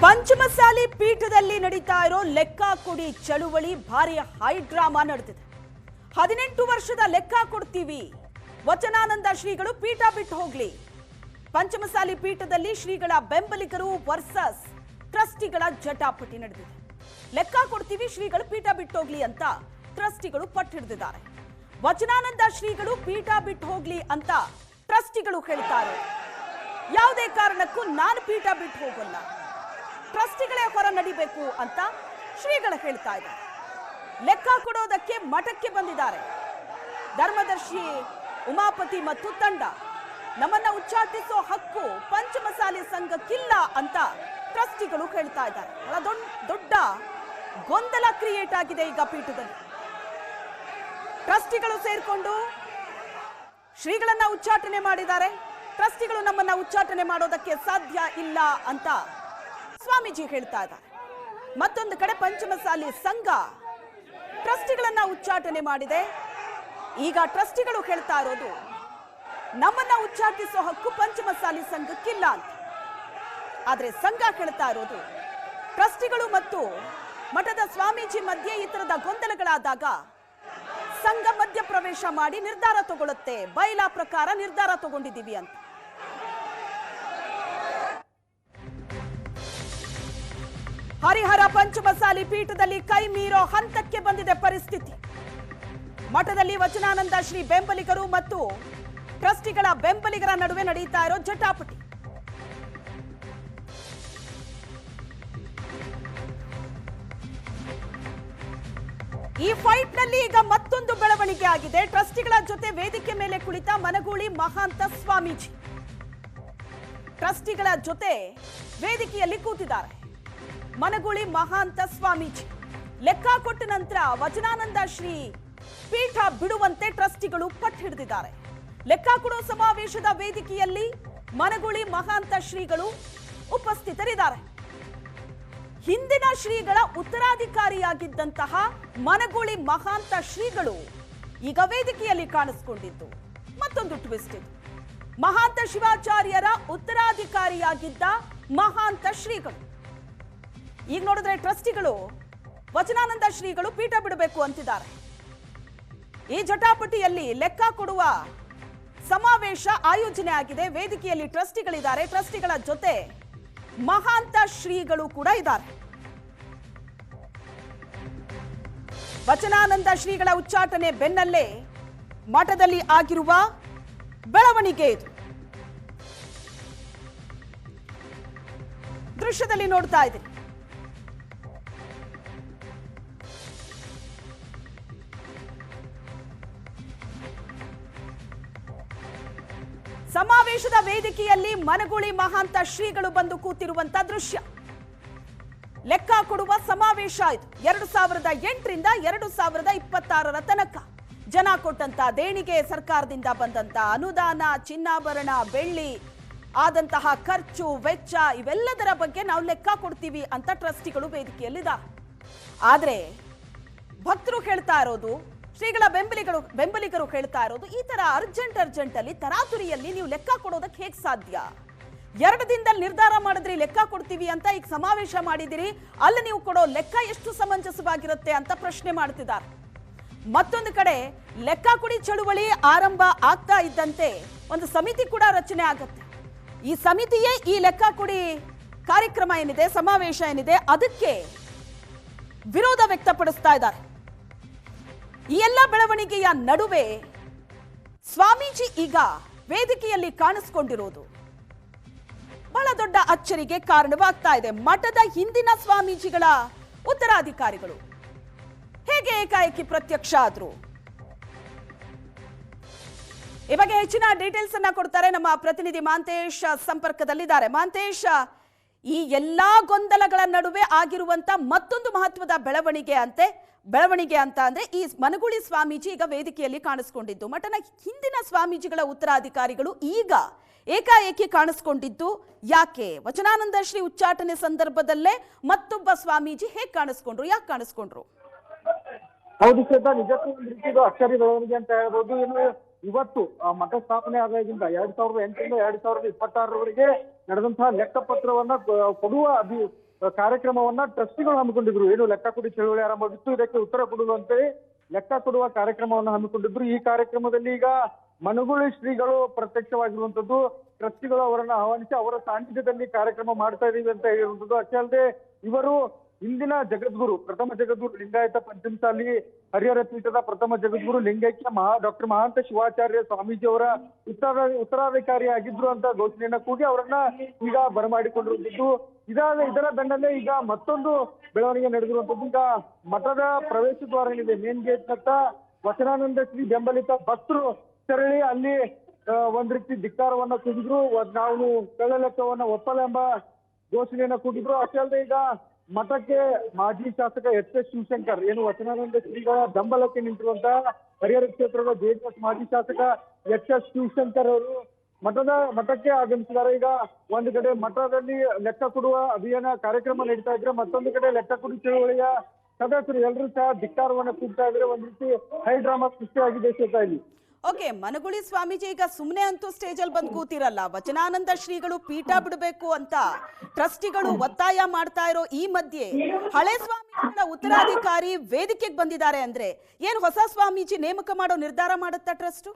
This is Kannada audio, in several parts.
ಪಂಚಮಸಾಲಿ ಪೀಠದಲ್ಲಿ ನಡೀತಾ ಇರೋ ಲೆಕ್ಕ ಕೊಡಿ ಚಳುವಳಿ ಭಾರಿ ಹೈ ಡ್ರಾಮಾ ನಡೆದಿದೆ. 18 ವರ್ಷದ ಲೆಕ್ಕ ಕೊಡ್ತೀವಿ, ವಚನಾನಂದ ಶ್ರೀಗಳು ಪೀಠ ಬಿಟ್ಟು ಹೋಗ್ಲಿ. ಪಂಚಮಸಾಲಿ ಪೀಠದಲ್ಲಿ ಶ್ರೀಗಳ ಬೆಂಬಲಿಗರು ವರ್ಸಸ್ ಟ್ರಸ್ಟಿಗಳ ಜಟಾಪಟಿ ನಡೆದಿದೆ. ಲೆಕ್ಕ ಕೊಡ್ತೀವಿ, ಶ್ರೀಗಳು ಪೀಠ ಬಿಟ್ಟು ಹೋಗ್ಲಿ ಅಂತ ಟ್ರಸ್ಟಿಗಳು ಪಟ್ಟು ಹಿಡಿದಿದ್ದಾರೆ. ವಚನಾನಂದ ಶ್ರೀಗಳು ಪೀಠ ಬಿಟ್ಟು ಹೋಗ್ಲಿ ಅಂತ ಟ್ರಸ್ಟಿಗಳು ಹೇಳ್ತಾರೆ. ಯಾವುದೇ ಕಾರಣಕ್ಕೂ ನಾನು ಪೀಠ ಬಿಟ್ಟು ಹೋಗಲ್ಲ, ಟ್ರಸ್ಟಿಗಳೇ ಹೊರ ನಡಿಬೇಕು ಅಂತ ಶ್ರೀಗಳು ಹೇಳ್ತಾ ಇದ್ದಾರೆ. ಲೆಕ್ಕ ಕೊಡೋದಕ್ಕೆ ಮಠಕ್ಕೆ ಬಂದಿದ್ದಾರೆ. ಧರ್ಮದರ್ಶಿ ಉಮಾಪತಿ ಮತ್ತು ತಂಡ ನಮ್ಮನ್ನ ಉಚ್ಚಾಟಿಸೋ ಹಕ್ಕು ಪಂಚಮಸಾಲಿ ಸಂಘಕ್ಕಿಲ್ಲ ಅಂತ ಟ್ರಸ್ಟಿಗಳು ಹೇಳ್ತಾ ಇದ್ದಾರೆ. ದೊಡ್ಡ ಗೊಂದಲ ಕ್ರಿಯೇಟ್ ಆಗಿದೆ ಈಗ ಪೀಠದಲ್ಲಿ. ಟ್ರಸ್ಟಿಗಳು ಸೇರ್ಕೊಂಡು ಶ್ರೀಗಳನ್ನ ಉಚ್ಚಾಟನೆ ಮಾಡಿದ್ದಾರೆ. ಟ್ರಸ್ಟಿಗಳು ನಮ್ಮನ್ನ ಉಚ್ಚಾಟನೆ ಮಾಡೋದಕ್ಕೆ ಸಾಧ್ಯ ಇಲ್ಲ ಅಂತ ಸ್ವಾಮೀಜಿ ಹೇಳ್ತಾ ಇದ್ದಾರೆ. ಮತ್ತೊಂದು ಕಡೆ ಪಂಚಮಸಾಲಿ ಸಂಘ ಟ್ರಸ್ಟಿಗಳನ್ನ ಉಚ್ಚಾಟನೆ ಮಾಡಿದೆ. ಈಗ ಟ್ರಸ್ಟಿಗಳು ಹೇಳ್ತಾ ಇರೋದು ನಮ್ಮನ್ನ ಉಚ್ಚಾಟಿಸೋ ಹಕ್ಕು ಪಂಚಮಸಾಲಿ ಸಂಘಕ್ಕಿಲ್ಲ ಅಂತ. ಆದ್ರೆ ಸಂಘ ಹೇಳ್ತಾ ಇರೋದು ಟ್ರಸ್ಟಿಗಳು ಮತ್ತು ಮಠದ ಸ್ವಾಮೀಜಿ ಮಧ್ಯೆ ಈ ತರದ ಗೊಂದಲಗಳಾದಾಗ ಸಂಘ ಮಧ್ಯಪ್ರವೇಶ ಮಾಡಿ ನಿರ್ಧಾರ ತಗೊಳ್ಳುತ್ತೆ, ಬೈಲಾ ಪ್ರಕಾರ ನಿರ್ಧಾರ ತಗೊಂಡಿದ್ದೀವಿ ಅಂತ. ಹರಿಹರ ಪಂಚಮಸಾಲಿ ಪೀಠದಲ್ಲಿ ಕೈ ಮೀರೋ ಹಂತಕ್ಕೆ ಬಂದಿದೆ ಪರಿಸ್ಥಿತಿ. ಮಠದಲ್ಲಿ ವಚನಾನಂದ ಶ್ರೀ ಬೆಂಬಲಿಗರು ಮತ್ತು ಟ್ರಸ್ಟಿಗಳ ಬೆಂಬಲಿಗರ ನಡುವೆ ನಡೆಯುತ್ತಾ ಇರೋ ಜಟಾಪಟಿ. ಈ ಫೈಟ್ ನಲ್ಲಿ ಈಗ ಮತ್ತೊಂದು ಬೆಳವಣಿಗೆ ಆಗಿದೆ. ಟ್ರಸ್ಟಿಗಳ ಜೊತೆ ವೇದಿಕೆ ಮೇಲೆ ಕುಳಿತ ಮನಗೂಳಿ ಮಹಾಂತ ಸ್ವಾಮೀಜಿ ಟ್ರಸ್ಟಿಗಳ ಜೊತೆ ವೇದಿಕೆಯಲ್ಲಿ ಕೂತಿದ್ದಾರೆ. ಮನಗೂಳಿ ಮಹಾಂತ ಸ್ವಾಮೀಜಿ ಲೆಕ್ಕ ಕೊಟ್ಟ ನಂತರ ವಚನಾನಂದ ಶ್ರೀ ಪೀಠ ಬಿಡುವಂತೆ ಟ್ರಸ್ಟಿಗಳು ಪಟ್ಟು ಹಿಡಿದಿದ್ದಾರೆ. ಲೆಕ್ಕ ಕೊಡೋ ಸಮಾವೇಶದ ವೇದಿಕೆಯಲ್ಲಿ ಮನಗೂಳಿ ಮಹಾಂತ ಶ್ರೀಗಳು ಉಪಸ್ಥಿತರಿದ್ದಾರೆ. ಹಿಂದಿನ ಶ್ರೀಗಳ ಉತ್ತರಾಧಿಕಾರಿಯಾಗಿದ್ದಂತಹ ಮನಗೂಳಿ ಮಹಾಂತ ಶ್ರೀಗಳು ಈಗ ವೇದಿಕೆಯಲ್ಲಿ ಕಾಣಿಸಿಕೊಂಡಿದ್ದು ಮತ್ತೊಂದು ಟ್ವಿಸ್ಟ್ ಇದು. ಮಹಾಂತ ಶಿವಾಚಾರ್ಯರ ಉತ್ತರಾಧಿಕಾರಿಯಾಗಿದ್ದ ಮಹಾಂತ ಶ್ರೀಗಳು ಈಗ ನೋಡಿದ್ರೆ ಟ್ರಸ್ಟಿಗಳು ವಚನಾನಂದ ಶ್ರೀಗಳು ಪೀಠ ಬಿಡಬೇಕು ಅಂತಿದ್ದಾರೆ. ಈ ಜಟಾಪಟಿಯಲ್ಲಿ ಲೆಕ್ಕ ಕೊಡುವ ಸಮಾವೇಶ ಆಯೋಜನೆ ಆಗಿದೆ. ವೇದಿಕೆಯಲ್ಲಿ ಟ್ರಸ್ಟಿಗಳಿದ್ದಾರೆ. ಟ್ರಸ್ಟಿಗಳ ಜೊತೆ ಮಹಾಂತ ಶ್ರೀಗಳು ಕೂಡ ಇದ್ದಾರೆ. ವಚನಾನಂದ ಶ್ರೀಗಳ ಉಚ್ಚಾಟನೆ ಬೆನ್ನಲ್ಲೇ ಮಠದಲ್ಲಿ ಆಗಿರುವ ಬೆಳವಣಿಗೆ ಇದು. ದೃಶ್ಯದಲ್ಲಿ ನೋಡ್ತಾ ಇದ್ದೀರಿ. ಸಮಾವೇಶದ ವೇದಿಕೆಯಲ್ಲಿ ಮನಗೂಳಿ ಮಹಾಂತ ಶ್ರೀಗಳು ಬಂದು ಕೂತಿರುವಂತ ದೃಶ್ಯ. ಲೆಕ್ಕ ಕೊಡುವ ಸಮಾವೇಶ ಇದು. 2008ರಿಂದ 2026 ತನಕ ಜನ ಕೊಟ್ಟಂತ ದೇಣಿಗೆ, ಸರ್ಕಾರದಿಂದ ಬಂದಂತ ಅನುದಾನ, ಚಿನ್ನಾಭರಣ, ಬೆಳ್ಳಿ ಆದಂತಹ ಖರ್ಚು ವೆಚ್ಚ ಇವೆಲ್ಲದರ ಬಗ್ಗೆ ನಾವು ಲೆಕ್ಕ ಕೊಡ್ತೀವಿ ಅಂತ ಟ್ರಸ್ಟಿಗಳು ವೇದಿಕೆಯಲ್ಲಿದ್ದಾರೆ. ಆದ್ರೆ ಭಕ್ತರು ಹೇಳ್ತಾ ಇರೋದು, ಶ್ರೀಗಳ ಬೆಂಬಲಿಗರು ಹೇಳ್ತಾ ಇರೋದು, ಈ ತರ ಅರ್ಜೆಂಟ್ ಅಲ್ಲಿ ತರಾತುರಿಯಲ್ಲಿ ನೀವು ಲೆಕ್ಕ ಕೊಡೋದಕ್ಕೆ ಹೇಗೆ ಸಾಧ್ಯ? 2 ದಿನದಲ್ಲಿ ನಿರ್ಧಾರ ಮಾಡಿದ್ರಿ ಲೆಕ್ಕ ಕೊಡ್ತೀವಿ ಅಂತ, ಈಗ ಸಮಾವೇಶ ಮಾಡಿದಿರಿ, ಅಲ್ಲಿ ನೀವು ಕೊಡೋ ಲೆಕ್ಕ ಎಷ್ಟು ಸಮಂಜಸವಾಗಿರುತ್ತೆ ಅಂತ ಪ್ರಶ್ನೆ ಮಾಡ್ತಿದ್ದಾರೆ. ಮತ್ತೊಂದು ಕಡೆ ಲೆಕ್ಕ ಕೊಡಿ ಚಳುವಳಿ ಆರಂಭ ಆಗ್ತಾ ಇದ್ದಂತೆ ಒಂದು ಸಮಿತಿ ಕೂಡ ರಚನೆ ಆಗುತ್ತೆ. ಈ ಸಮಿತಿಯೇ ಈ ಲೆಕ್ಕ ಕೊಡಿ ಕಾರ್ಯಕ್ರಮ ಏನಿದೆ, ಸಮಾವೇಶ ಏನಿದೆ, ಅದಕ್ಕೆ ವಿರೋಧ ವ್ಯಕ್ತಪಡಿಸ್ತಾ ಇದ್ದಾರೆ. ಈ ಎಲ್ಲ ಬೆಳವಣಿಗೆಯ ನಡುವೆ ಸ್ವಾಮೀಜಿ ಈಗ ವೇದಿಕೆಯಲ್ಲಿ ಕಾಣಿಸಿಕೊಂಡಿರೋದು ಬಹಳ ದೊಡ್ಡ ಅಚ್ಚರಿಗೆ ಕಾರಣವಾಗ್ತಾ ಇದೆ. ಮಠದ ಹಿಂದಿನ ಸ್ವಾಮೀಜಿಗಳ ಉತ್ತರಾಧಿಕಾರಿಗಳು ಹೇಗೆ ಏಕಾಏಕಿ ಪ್ರತ್ಯಕ್ಷ ಆದ್ರು? ಈ ಬಗ್ಗೆ ಹೆಚ್ಚಿನ ಡೀಟೇಲ್ಸ್ ಅನ್ನ ಕೊಡ್ತಾರೆ ನಮ್ಮ ಪ್ರತಿನಿಧಿ ಮಾಂತೇಶ್ ಸಂಪರ್ಕದಲ್ಲಿದ್ದಾರೆ. ಮಾಂತೇಶ್, ಈ ಎಲ್ಲಾ ಗೊಂದಲಗಳ ನಡುವೆ ಆಗಿರುವಂತ ಮತ್ತೊಂದು ಮಹತ್ವದ ಬೆಳವಣಿಗೆ ಅಂತ ಅಂದ್ರೆ ಈ ಮನಗೂಳಿ ಸ್ವಾಮೀಜಿ ಈಗ ವೇದಿಕೆಯಲ್ಲಿ ಕಾಣಿಸ್ಕೊಂಡಿದ್ದು. ಮಠದ ಹಿಂದಿನ ಸ್ವಾಮೀಜಿಗಳ ಉತ್ತರಾಧಿಕಾರಿಗಳು ಈಗ ಏಕಾಏಕಿ ಕಾಣಿಸ್ಕೊಂಡಿದ್ದು ಯಾಕೆ? ವಚನಾನಂದ ಶ್ರೀ ಉಚ್ಚಾಟನೆ ಸಂದರ್ಭದಲ್ಲೇ ಮತ್ತೊಬ್ಬ ಸ್ವಾಮೀಜಿ ಹೇಗೆ ಕಾಣಿಸ್ಕೊಂಡ್ರು, ಯಾಕೆ ಕಾಣಿಸ್ಕೊಂಡ್ರು? ಹೌದು ಶ್ವೇತಾ, ನಿಜಕ್ಕೂ ಒಂದು ರೀತಿಯ ಅಚ್ಚರಿ ಬೆಳವಣಿಗೆ ಅಂತ ಹೇಳ್ಬೋದು. ಇನ್ನು ಇವತ್ತು ಮಠ ಸ್ಥಾಪನೆ ಆದಾಗಿಂದ 2008ರಿಂದ 2026ರವರೆಗೆ ನಡೆದಂತಹ ಲೆಕ್ಕ ಪತ್ರವನ್ನ ಕೊಡುವ ಕಾರ್ಯಕ್ರಮವನ್ನ ಟ್ರಸ್ಟಿಗಳು ಹಮ್ಮಿಕೊಂಡಿದ್ರು. ಏನು ಲೆಕ್ಕ ಕೊಡಿ ಚಳುವಳಿ ಆರಂಭವಿತ್ತು, ಇದಕ್ಕೆ ಉತ್ತರ ಕೊಡುವಂತೆ ಲೆಕ್ಕ ಕೊಡುವ ಕಾರ್ಯಕ್ರಮವನ್ನು ಹಮ್ಮಿಕೊಂಡಿದ್ರು. ಈ ಕಾರ್ಯಕ್ರಮದಲ್ಲಿ ಈಗ ಮನಗುಳಿ ಶ್ರೀಗಳು ಪ್ರತ್ಯಕ್ಷವಾಗಿರುವಂತದ್ದು. ಟ್ರಸ್ಟಿಗಳು ಅವರನ್ನ ಆಹ್ವಾನಿಸಿ ಅವರ ಸಾನ್ನಿಧ್ಯದಲ್ಲಿ ಕಾರ್ಯಕ್ರಮ ಮಾಡ್ತಾ ಇದೀವಿ ಅಂತ ಹೇಳಿರುವಂತದ್ದು. ಅಷ್ಟೇ ಅಲ್ಲದೆ ಇವರು ಇಂದಿನ ಜಗದ್ಗುರು, ಪ್ರಥಮ ಜಗದ್ಗುರು ಲಿಂಗಾಯತ ಪಂಚಮಸಾಲಿ ಹರಿಹರ ಪೀಠದ ಪ್ರಥಮ ಜಗದ್ಗುರು ಲಿಂಗೈಕ್ಯ ಡಾಕ್ಟರ್ ಮಹಾಂತ ಶಿವಾಚಾರ್ಯ ಸ್ವಾಮೀಜಿ ಅವರ ಉತ್ತರಾಧಿಕಾರಿ ಆಗಿದ್ರು ಅಂತ ಘೋಷಣೆಯನ್ನ ಕೂಗಿ ಅವರನ್ನ ಈಗ ಬರಮಾಡಿಕೊಂಡಿರುವಂತದ್ದು. ಇದರ ಬೆನ್ನಲ್ಲೇ ಈಗ ಮತ್ತೊಂದು ಬೆಳವಣಿಗೆ ನಡೆದಿರುವಂತದ್ದು. ಈಗ ಮಠದ ಪ್ರವೇಶ ದ್ವಾರ ಏನಿದೆ, ಮೇನ್ ಗೇಟ್ ನತ್ತ ವಚನಾನಂದ ಶ್ರೀ ಬೆಂಬಲಿತ ಭಕ್ತರು ತೆರಳಿ ಅಲ್ಲಿ ಒಂದ್ ರೀತಿ ಧಿಕ್ಕಾರವನ್ನ ಕೂಗಿದ್ರು. ನಾವು ಕಳ್ಳ ಲೆಕ್ಕವನ್ನ ಒಪ್ಪಲ್ಲ ಎಂಬ ಘೋಷಣೆಯನ್ನ ಕೂಗಿದ್ರು. ಅಷ್ಟೇ ಅಲ್ಲದೆ ಈಗ ಮಠಕ್ಕೆ ಮಾಜಿ ಶಾಸಕ ಎಚ್ ಎಸ್ ಶಿವಶಂಕರ್, ಏನು ವಚನಾನಂದ ಶ್ರೀಗಳ ಬೆಂಬಲಕ್ಕೆ ನಿಂತಿರುವಂತಹ ಹರಿಹರ ಕ್ಷೇತ್ರದ ಜೆಡಿಎಸ್ ಮಾಜಿ ಶಾಸಕ ಎಚ್ ಎಸ್ ಶಿವಶಂಕರ್ ಅವರು ಮಠಕ್ಕೆ ಆಗಮಿಸಿದ್ದಾರೆ. ಈಗ ಒಂದು ಕಡೆ ಮಠದಲ್ಲಿ ಲೆಕ್ಕ ಕೊಡುವ ಅಭಿಯಾನ ಕಾರ್ಯಕ್ರಮ ನಡೀತಾ ಇದ್ರೆ, ಮತ್ತೊಂದು ಕಡೆ ಲೆಕ್ಕ ಕೊಡಿ ಚಳುವಳಿಯ ಸದಸ್ಯರು ಎಲ್ಲರೂ ಸಹ ಧಿಕ್ಕಾರವನ್ನ ಕೂಗ್ತಾ ಇದ್ರೆ. ಒಂದ್ ರೀತಿ ಹೈ ಡ್ರಾಮಾ ಸೃಷ್ಟಿಯಾಗಿದೆ ಶ್ವೇತಾ ಇಲ್ಲಿ. ಓಕೆ, ಮನಗುಳಿ ಸ್ವಾಮೀಜಿ ಈಗ ಸುಮ್ಮನೆ ಅಂತೂ ಸ್ಟೇಜ್ ಅಲ್ಲಿ ಬಂದು ಕೂತಿರಲ್ಲ. ವಚನಾನಂದ ಶ್ರೀಗಳು ಪೀಠ ಬಿಡಬೇಕು ಅಂತ ಟ್ರಸ್ಟಿಗಳು ಒತ್ತಾಯ ಮಾಡ್ತಾ ಇರೋ ಈ ಮಧ್ಯೆ ಹಳೆ ಸ್ವಾಮೀಜಿಗಳ ಉತ್ತರಾಧಿಕಾರಿ ವೇದಿಕೆಗೆ ಬಂದಿದ್ದಾರೆ ಅಂದ್ರೆ ಏನ್ ಹೊಸ ಸ್ವಾಮೀಜಿ ನೇಮಕ ಮಾಡೋ ನಿರ್ಧಾರ ಮಾಡುತ್ತಾ ಟ್ರಸ್ಟ್?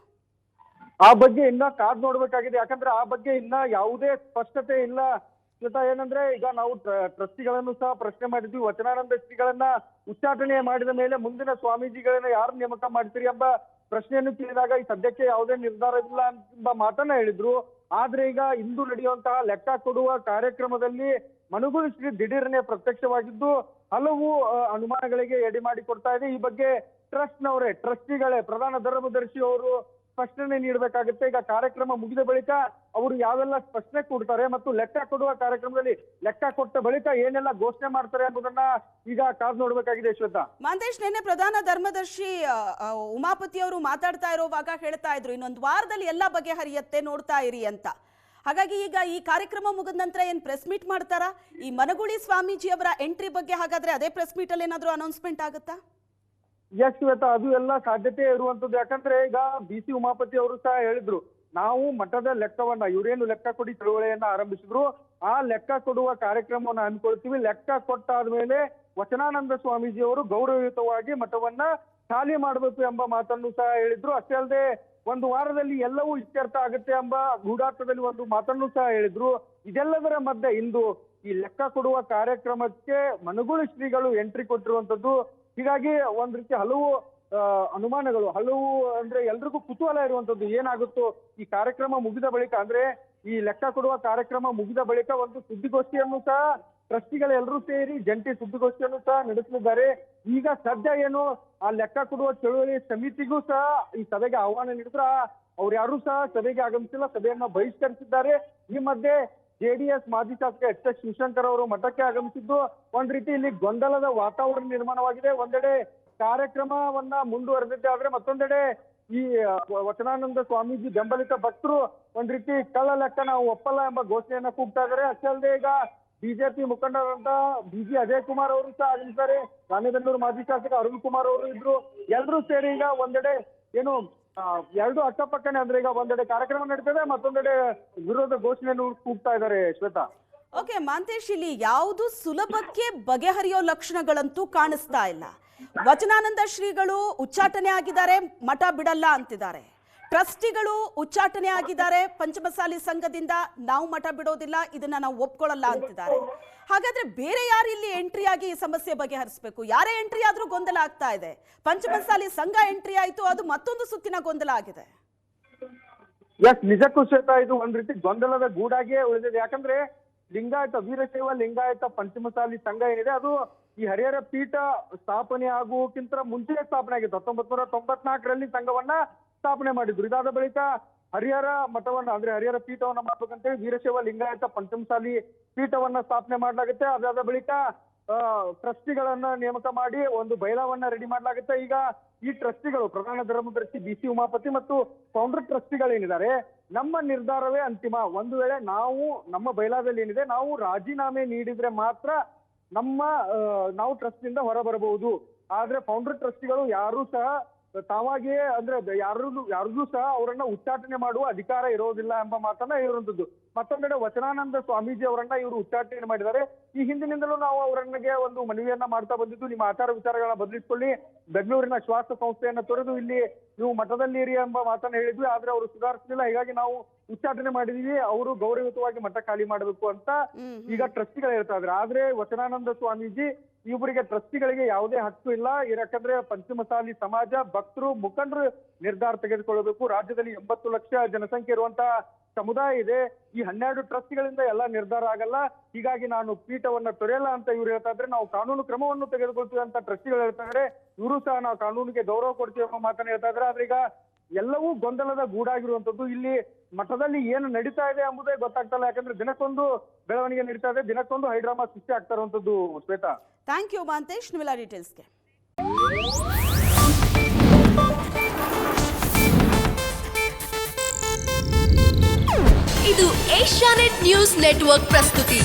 ಆ ಬಗ್ಗೆ ಇನ್ನ ಕಾದ್ ನೋಡ್ಬೇಕಾಗಿದೆ. ಯಾಕಂದ್ರೆ ಆ ಬಗ್ಗೆ ಇನ್ನ ಯಾವುದೇ ಸ್ಪಷ್ಟತೆ ಇಲ್ಲ. ಏನಂದ್ರೆ ಈಗ ನಾವು ಟ್ರಸ್ಟಿಗಳನ್ನು ಸಹ ಪ್ರಶ್ನೆ ಮಾಡಿದ್ವಿ. ವಚನಾನಂದ ಶ್ರೀಗಳನ್ನ ಉಚ್ಚಾಟನೆ ಮಾಡಿದ ಮೇಲೆ ಮುಂದಿನ ಸ್ವಾಮೀಜಿಗಳನ್ನ ಯಾರು ನೇಮಕ ಮಾಡ್ತೀರಿ ಎಂಬ ಪ್ರಶ್ನೆಯನ್ನು ಕೇಳಿದಾಗ ಈ ಸದ್ಯಕ್ಕೆ ಯಾವುದೇ ನಿರ್ಧಾರ ಇಲ್ಲ ಎಂಬ ಮಾತನ್ನ ಹೇಳಿದ್ರು. ಆದ್ರೆ ಈಗ ಇಂದು ನಡೆಯುವಂತಹ ಲೆಕ್ಕ ಕೊಡುವ ಕಾರ್ಯಕ್ರಮದಲ್ಲಿ ಮನಗುಳಿ ಶ್ರೀ ದಿಢೀರನೆ ಪ್ರತ್ಯಕ್ಷವಾಗಿದ್ದು ಹಲವು ಅನುಮಾನಗಳಿಗೆ ಎಡೆ ಮಾಡಿ ಕೊಡ್ತಾ ಇದೆ. ಈ ಬಗ್ಗೆ ಟ್ರಸ್ಟಿಗಳೇ ಪ್ರಧಾನ ಧರ್ಮದರ್ಶಿ ಅವರು ಸ್ಪಷ್ಟನೆ ನೀಡಬೇಕಾಗುತ್ತೆ. ಈಗ ಕಾರ್ಯಕ್ರಮ ಮುಗಿದ ಬಳಿಕ ಅವರು ಯಾವೆಲ್ಲ ಸ್ಪಷ್ಟನೆ ಕೊಡ್ತಾರೆ ಮತ್ತು ಲೆಕ್ಕ ಕೊಡುವ ಕಾರ್ಯಕ್ರಮದಲ್ಲಿ ಲೆಕ್ಕ ಕೊಟ್ಟ ಬಳಿಕ ಏನೆಲ್ಲ ಘೋಷಣೆ ಮಾಡ್ತಾರೆ ಎಂಬುದನ್ನ ಈಗ ಕಾದು ನೋಡ್ಬೇಕಾಗಿದೆ. ಶ್ವೇತಾ, ಮಾಂತೇಶ್, ನಿನ್ನೆ ಪ್ರಧಾನ ಧರ್ಮದರ್ಶಿ ಉಮಾಪತಿ ಅವರು ಮಾತಾಡ್ತಾ ಇರೋವಾಗ ಹೇಳ್ತಾ ಇದ್ರು ಇನ್ನೊಂದು ವಾರದಲ್ಲಿ ಎಲ್ಲಾ ಬಗೆಹರಿಯತ್ತೆ, ನೋಡ್ತಾ ಇರಿ ಅಂತ. ಹಾಗಾಗಿ ಈಗ ಈ ಕಾರ್ಯಕ್ರಮ ಮುಗಿದ ನಂತರ ಏನ್ ಪ್ರೆಸ್ ಮೀಟ್ ಮಾಡ್ತಾರಾ? ಈ ಮನಗುಳಿ ಸ್ವಾಮೀಜಿ ಅವರ ಎಂಟ್ರಿ ಬಗ್ಗೆ ಹಾಗಾದ್ರೆ ಅದೇ ಪ್ರೆಸ್ ಮೀಟ್ ಅಲ್ಲಿ ಏನಾದ್ರು ಅನೌನ್ಸ್ಮೆಂಟ್ ಆಗುತ್ತಾ? ಎಸ್ ಶ್ವೇತಾ, ಅದು ಎಲ್ಲ ಸಾಧ್ಯತೆ ಇರುವಂತದ್ದು. ಯಾಕಂದ್ರೆ ಈಗ BC ಉಮಾಪತಿ ಅವರು ಸಹ ಹೇಳಿದ್ರು, ನಾವು ಮಠದ ಲೆಕ್ಕವನ್ನ, ಇವರೇನು ಲೆಕ್ಕ ಕೊಡಿ ಚಳುವಳಿಯನ್ನ ಆರಂಭಿಸಿದ್ರು, ಆ ಲೆಕ್ಕ ಕೊಡುವ ಕಾರ್ಯಕ್ರಮವನ್ನ ಹಮ್ಮಿಕೊಳ್ತೀವಿ. ಲೆಕ್ಕ ಕೊಟ್ಟಾದ್ಮೇಲೆ ವಚನಾನಂದ ಸ್ವಾಮೀಜಿ ಅವರು ಗೌರವಯುತವಾಗಿ ಮಠವನ್ನ ಖಾಲಿ ಮಾಡಬೇಕು ಎಂಬ ಮಾತನ್ನು ಸಹ ಹೇಳಿದ್ರು. ಅಷ್ಟೇ ಅಲ್ಲದೆ ಒಂದು ವಾರದಲ್ಲಿ ಎಲ್ಲವೂ ಇತ್ಯರ್ಥ ಆಗುತ್ತೆ ಎಂಬ ಗೂಢಾರ್ಥದಲ್ಲಿ ಒಂದು ಮಾತನ್ನು ಸಹ ಹೇಳಿದ್ರು. ಇದೆಲ್ಲದರ ಮಧ್ಯೆ ಇಂದು ಈ ಲೆಕ್ಕ ಕೊಡುವ ಕಾರ್ಯಕ್ರಮಕ್ಕೆ ಮನಗುಳಿ ಶ್ರೀಗಳು ಎಂಟ್ರಿ ಕೊಟ್ಟಿರುವಂತದ್ದು. ಹೀಗಾಗಿ ಒಂದ್ ರೀತಿ ಹಲವು ಅನುಮಾನಗಳು, ಹಲವು ಅಂದ್ರೆ ಎಲ್ರಿಗೂ ಕುತೂಹಲ ಇರುವಂತದ್ದು ಏನಾಗುತ್ತೋ ಈ ಕಾರ್ಯಕ್ರಮ ಮುಗಿದ ಬಳಿಕ. ಅಂದ್ರೆ ಈ ಲೆಕ್ಕ ಕೊಡುವ ಕಾರ್ಯಕ್ರಮ ಮುಗಿದ ಬಳಿಕ ಒಂದು ಸುದ್ದಿಗೋಷ್ಠಿಯನ್ನು ಸಹ ಟ್ರಸ್ಟಿಗಳೆಲ್ಲರೂ ಸೇರಿ ಜಂಟಿ ಸುದ್ದಿಗೋಷ್ಠಿಯನ್ನು ಸಹ ನಡೆಸಲಿದ್ದಾರೆ. ಈಗ ಸದ್ಯ ಏನು ಆ ಲೆಕ್ಕ ಕೊಡುವ ಚಳುವಳಿ ಸಮಿತಿಗೂ ಸಹ ಈ ಸಭೆಗೆ ಆಹ್ವಾನ ನೀಡಿದ್ರ ಅವ್ರು ಯಾರು ಸಹ ಸಭೆಗೆ ಆಗಮಿಸಿಲ್ಲ, ಸಭೆಯನ್ನ ಬಹಿಷ್ಕರಿಸಿದ್ದಾರೆ. ಈ ಮಧ್ಯೆ ಜೆಡಿಎಸ್ ಮಾಜಿ ಶಾಸಕ ಎಚ್ ಎಸ್ ಶಿವಶಂಕರ್ ಅವರು ಮಠಕ್ಕೆ ಆಗಮಿಸಿದ್ದು ಒಂದ್ ರೀತಿ ಇಲ್ಲಿ ಗೊಂದಲದ ವಾತಾವರಣ ನಿರ್ಮಾಣವಾಗಿದೆ. ಒಂದೆಡೆ ಕಾರ್ಯಕ್ರಮವನ್ನ ಮುಂದುವರೆದಿದ್ದೆ ಆದ್ರೆ ಮತ್ತೊಂದೆಡೆ ಈ ವಚನಾನಂದ ಸ್ವಾಮೀಜಿ ಬೆಂಬಲಿತ ಭಕ್ತರು ಒಂದ್ ರೀತಿ ಕಳ್ಳ ಲೆಕ್ಕ ನಾವು ಒಪ್ಪಲ್ಲ ಎಂಬ ಘೋಷಣೆಯನ್ನ ಕೂಗ್ತಾ ಇದ್ದಾರೆ. ಅಷ್ಟೇ ಅಲ್ಲದೆ ಈಗ ಬಿಜೆಪಿ ಮುಖಂಡರಂತ BG ಅಜಯ್ ಕುಮಾರ್ ಅವರು ಸಹ ಆಗಮಿಸಿದ್ದಾರೆ. ರಾಣೆಬೆನ್ನೂರು ಮಾಜಿ ಶಾಸಕ ಅರುಣ್ ಕುಮಾರ್ ಅವರು ಇದ್ರು. ಎಲ್ಲರೂ ಸೇರಿ ಈಗ ಒಂದೆಡೆ ಏನು ಎರಡು ಅಕ್ಕಪಕ್ಕನೆ, ಅಂದ್ರೆ ಈಗ ಒಂದೆಡೆ ಕಾರ್ಯಕ್ರಮ ನಡೀತದೆ, ಮತ್ತೊಂದೆಡೆ ವಿರೋಧ ಘೋಷಣೆಯನ್ನು ಕೂಗ್ತಾ ಇದ್ದಾರೆ. ಶ್ವೇತಾ, ಓಕೆ ಮಾಂತೇಶ್, ಇಲ್ಲಿ ಯಾವುದು ಸುಲಭಕ್ಕೆ ಬಗೆಹರಿಯೋ ಲಕ್ಷಣಗಳಂತೂ ಕಾಣಿಸ್ತಾ ಇಲ್ಲ. ವಚನಾನಂದ ಶ್ರೀಗಳು ಉಚ್ಚಾಟನೆ ಆಗಿದ್ದಾರೆ, ಮಠ ಬಿಡಲ್ಲ ಅಂತಿದ್ದಾರೆ. ಟ್ರಸ್ಟಿಗಳು ಉಚ್ಚಾಟನೆ ಆಗಿದ್ದಾರೆ, ಪಂಚಮಸಾಲಿ ಸಂಘದಿಂದ ನಾವು ಮಠ ಬಿಡೋದಿಲ್ಲ, ಇದನ್ನ ನಾವು ಒಪ್ಕೊಳ್ಳಲ್ಲ ಅಂತಿದ್ದಾರೆ. ಹಾಗಾದ್ರೆ ಬೇರೆ ಯಾರು ಇಲ್ಲಿ ಎಂಟ್ರಿ ಆಗಿ ಈ ಸಮಸ್ಯೆ ಬಗೆಹರಿಸಬೇಕು? ಯಾರೇ ಎಂಟ್ರಿ ಆದ್ರೂ ಗೊಂದಲ ಆಗ್ತಾ ಇದೆ. ಪಂಚಮಸಾಲಿ ಸಂಘ ಎಂಟ್ರಿ ಆಯ್ತು, ಅದು ಮತ್ತೊಂದು ಸುತ್ತಿನ ಗೊಂದಲ ಆಗಿದೆ. ಎಸ್, ನಿಜಕ್ಕೂ ಶ್ವೇತಾ, ಇದು ಒಂದ್ ರೀತಿ ಗೊಂದಲದ ಗೂಡಾಗಿಯೇ ಉಳಿದಿದೆ. ಯಾಕಂದ್ರೆ ಲಿಂಗಾಯತ ವೀರಶೈವ ಲಿಂಗಾಯತ ಪಂಚಮಸಾಲಿ ಸಂಘ ಏನಿದೆ ಅದು ಈ ಹರಿಹರ ಪೀಠ ಸ್ಥಾಪನೆ ಆಗುವಕ್ಕಿಂತ ಮುಂಚೆ ಸ್ಥಾಪನೆ ಆಗಿತ್ತು. 1994ರಲ್ಲಿ ಸಂಘವನ್ನ ಸ್ಥಾಪನೆ ಮಾಡಿದ್ರು. ಇದಾದ ಬಳಿಕ ಹರಿಹರ ಮಠವನ್ನ, ಅಂದ್ರೆ ಹರಿಹರ ಪೀಠವನ್ನ ಮಾಡ್ಬೇಕಂತೇಳಿ ವೀರಶೈವ ಲಿಂಗಾಯತ ಪಂಚಮಸಾಲಿ ಪೀಠವನ್ನ ಸ್ಥಾಪನೆ ಮಾಡ್ಲಾಗುತ್ತೆ. ಅದಾದ ಬಳಿಕ ಟ್ರಸ್ಟಿಗಳನ್ನ ನೇಮಕ ಮಾಡಿ ಒಂದು ಬೈಲಾವನ್ನ ರೆಡಿ ಮಾಡ್ಲಾಗುತ್ತೆ. ಈಗ ಈ ಟ್ರಸ್ಟಿಗಳು ಪ್ರಧಾನ ಧರ್ಮದರ್ಶಿ BC ಉಮಾಪತಿ ಮತ್ತು ಫೌಂಡರ್ ಟ್ರಸ್ಟಿಗಳೇನಿದ್ದಾರೆ, ನಮ್ಮ ನಿರ್ಧಾರವೇ ಅಂತಿಮ. ಒಂದು ವೇಳೆ ನಮ್ಮ ಬೈಲಾದಲ್ಲಿ ಏನಿದೆ, ನಾವು ರಾಜೀನಾಮೆ ನೀಡಿದ್ರೆ ಮಾತ್ರ ನಾವು ಟ್ರಸ್ಟ್ ನಿಂದ ಹೊರ ಬರಬಹುದು. ಆದ್ರೆ ಫೌಂಡರ್ ಟ್ರಸ್ಟಿಗಳು ಯಾರು ಸಹ ತಾವಾಗಿಯೇ, ಅಂದ್ರೆ ಯಾರಿಗೂ ಸಹ ಅವರನ್ನ ಉಚ್ಚಾಟನೆ ಮಾಡುವ ಅಧಿಕಾರ ಇರೋದಿಲ್ಲ ಎಂಬ ಮಾತನ್ನ ಹೇಳಿರುವಂತದ್ದು. ಮತ್ತೊಂದೆಡೆ ವಚನಾನಂದ ಸ್ವಾಮೀಜಿ ಅವರನ್ನ ಇವರು ಉಚ್ಚಾಟನೆ ಮಾಡಿದ್ದಾರೆ. ಈ ಹಿಂದಿನಿಂದಲೂ ನಾವು ಅವರನ್ನಿಗೆ ಒಂದು ಮನವಿಯನ್ನ ಮಾಡ್ತಾ ಬಂದಿದ್ದು, ನಿಮ್ಮ ಆಚಾರ ವಿಚಾರಗಳನ್ನ ಬದಲಿಸಿಕೊಳ್ಳಿ, ಬೆಂಗಳೂರಿನ ಶ್ವಾಸ ಸಂಸ್ಥೆಯನ್ನ ತೊರೆದು ಇಲ್ಲಿ ನೀವು ಮಠದಲ್ಲಿ ಇರಿ ಎಂಬ ಮಾತನ್ನ ಹೇಳಿದ್ವಿ. ಆದ್ರೆ ಅವರು ಸುಧಾರಿಸಲಿಲ್ಲ. ಹೀಗಾಗಿ ನಾವು ಉಚ್ಚಾಟನೆ ಮಾಡಿದೀವಿ, ಅವರು ಗೌರವಯುತವಾಗಿ ಮಠ ಖಾಲಿ ಮಾಡಬೇಕು ಅಂತ ಈಗ ಟ್ರಸ್ಟಿಗಳು ಹೇಳ್ತಾ ಇದ್ದಾರೆ. ಆದ್ರೆ ವಚನಾನಂದ ಸ್ವಾಮೀಜಿ ಇವರಿಗೆ ಟ್ರಸ್ಟಿಗಳಿಗೆ ಯಾವುದೇ ಹಕ್ಕು ಇಲ್ಲ. ಯಾಕಂದ್ರೆ ಪಂಚಮಸಾಲಿ ಸಮಾಜ, ಭಕ್ತರು, ಮುಖಂಡರು ನಿರ್ಧಾರ ತೆಗೆದುಕೊಳ್ಳಬೇಕು. ರಾಜ್ಯದಲ್ಲಿ 80 ಲಕ್ಷ ಜನಸಂಖ್ಯೆ ಇರುವಂತಹ ಸಮುದಾಯ ಇದೆ. ಈ 12 ಟ್ರಸ್ಟಿಗಳಿಂದ ಎಲ್ಲ ನಿರ್ಧಾರ ಆಗಲ್ಲ. ಹೀಗಾಗಿ ನಾನು ಪೀಠವನ್ನ ತೊರೆಯಲ್ಲ ಅಂತ ಇವ್ರು ಹೇಳ್ತಾ ಇದ್ರೆ, ನಾವು ಕಾನೂನು ಕ್ರಮವನ್ನು ತೆಗೆದುಕೊಳ್ತೀವಿ ಅಂತ ಟ್ರಸ್ಟಿಗಳು ಹೇಳ್ತಾ ಇದ್ರೆ, ಇವರು ಸಹ ನಾವು ಕಾನೂನಿಗೆ ಗೌರವ ಕೊಡ್ತೀವಿ ಅನ್ನೋ ಮಾತನ್ನ ಹೇಳ್ತಾ ಇದ್ರೆ. ಆದ್ರೆ ಈಗ ಎಲ್ಲವೂ ಗೊಂದಲದ ಗೂಡಾಗಿರುವಂತದ್ದು. ಇಲ್ಲಿ ಮಠದಲ್ಲಿ ಏನು ನಡೀತಾ ಇದೆ ಎಂಬುದೇ ಗೊತ್ತಾಗ್ತಲ್ಲ. ಯಾಕಂದ್ರೆ ದಿನಕ್ಕೊಂದು ಬೆಳವಣಿಗೆ ನಡೀತಾ ಇದೆ, ದಿನಕ್ಕೊಂದು ಹೈಡ್ರಾಮಾ ಸೃಷ್ಟಿ ಆಗ್ತಾ ಇರುವಂತದ್ದು. ಶ್ವೇತಾ, ಥ್ಯಾಂಕ್ ಯು ಮಹಾಂತೇಶ್ ನಿಮ್ಮೆಲ್ಲ ಡೀಟೇಲ್ಸ್ಗೆ. ಇದು ಏಷ್ಯಾನೆಟ್ ನ್ಯೂಸ್ ನೆಟ್ವರ್ಕ್ ಪ್ರಸ್ತುತಿ.